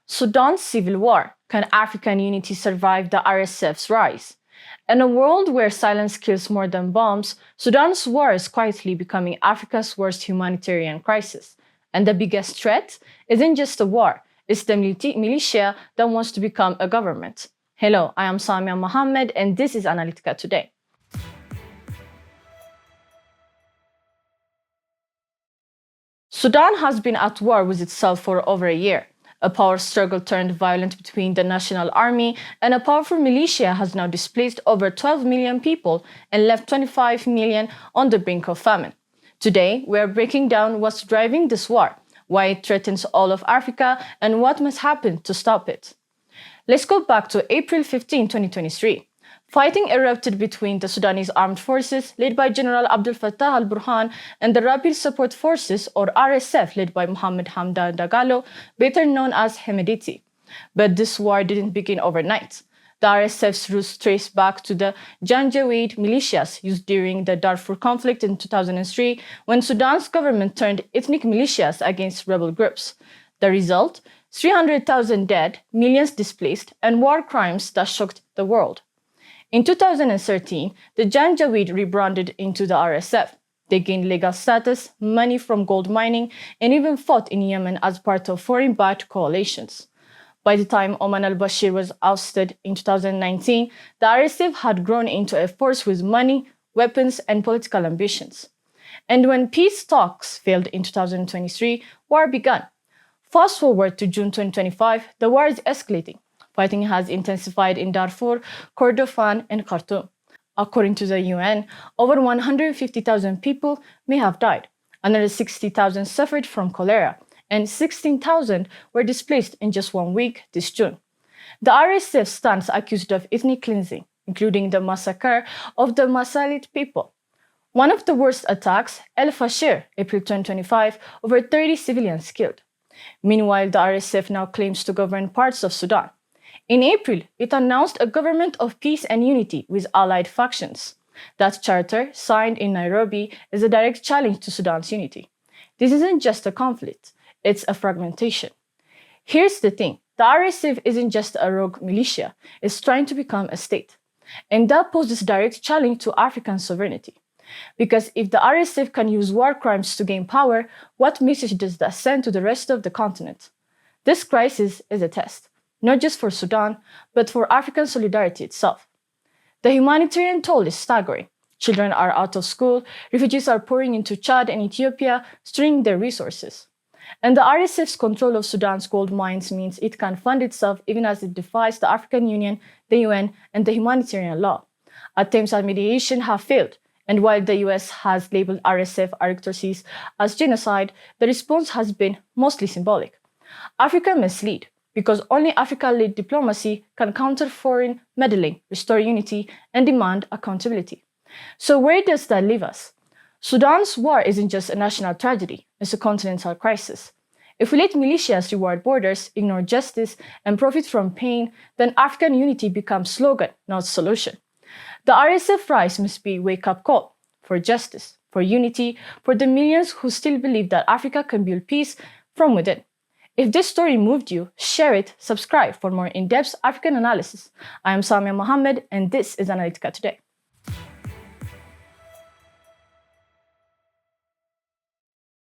Sudan's civil war. Can African unity survive the RSF's rise? In a world where silence kills more than bombs, Sudan's war is quietly becoming Africa's worst humanitarian crisis. And the biggest threat isn't just a war, it's the militia that wants to become a government. Hello, I am Samiya Mohammed, and this is Analytica Today. Sudan has been at war with itself for over a year. A power struggle turned violent between the national army and a powerful militia has now displaced over 12 million people and left 25 million on the brink of famine. Today, we are breaking down what's driving this war, why it threatens all of Africa, and what must happen to stop it. Let's go back to April 15, 2023. Fighting erupted between the Sudanese Armed Forces, led by General Abdel Fattah al-Burhan, and the Rapid Support Forces, or RSF, led by Mohamed Hamdan Dagalo, better known as Hemedti. But this war didn't begin overnight. The RSF's roots trace back to the Janjaweed militias used during the Darfur conflict in 2003, when Sudan's government turned ethnic militias against rebel groups. The result? 300,000 dead, millions displaced, and war crimes that shocked the world. In 2013, the Janjaweed rebranded into the RSF. They gained legal status, money from gold mining, and even fought in Yemen as part of foreign-backed coalitions. By the time Omar al-Bashir was ousted in 2019, the RSF had grown into a force with money, weapons, and political ambitions. And when peace talks failed in 2023, war began. Fast forward to June 2025, the war is escalating. Fighting has intensified in Darfur, Kordofan, and Khartoum. According to the UN, over 150,000 people may have died. Another 60,000 suffered from cholera, and 16,000 were displaced in just 1 week this June. The RSF stands accused of ethnic cleansing, including the massacre of the Masalit people. One of the worst attacks, El-Fasher, April 2025, over 30 civilians killed. Meanwhile, the RSF now claims to govern parts of Sudan. In April, it announced a government of peace and unity with allied factions. That charter, signed in Nairobi, is a direct challenge to Sudan's unity. This isn't just a conflict, it's a fragmentation. Here's the thing, the RSF isn't just a rogue militia, it's trying to become a state. And that poses a direct challenge to African sovereignty. Because if the RSF can use war crimes to gain power, what message does that send to the rest of the continent? This crisis is a test, not just for Sudan, but for African solidarity itself. The humanitarian toll is staggering. Children are out of school, refugees are pouring into Chad and Ethiopia, straining their resources. And the RSF's control of Sudan's gold mines means it can fund itself even as it defies the African Union, the UN, and the humanitarian law. Attempts at mediation have failed, and while the US has labeled RSF aristocracies as genocide, the response has been mostly symbolic. Africa must lead, because only Africa-led diplomacy can counter foreign meddling, restore unity, and demand accountability. So where does that leave us? Sudan's war isn't just a national tragedy, it's a continental crisis. If we let militias reward borders, ignore justice, and profit from pain, then African unity becomes slogan, not solution. The RSF rise must be a wake-up call for justice, for unity, for the millions who still believe that Africa can build peace from within. If this story moved you, share it, subscribe for more in-depth African analysis. I am Samiya Mohammed, and this is Analytica Today.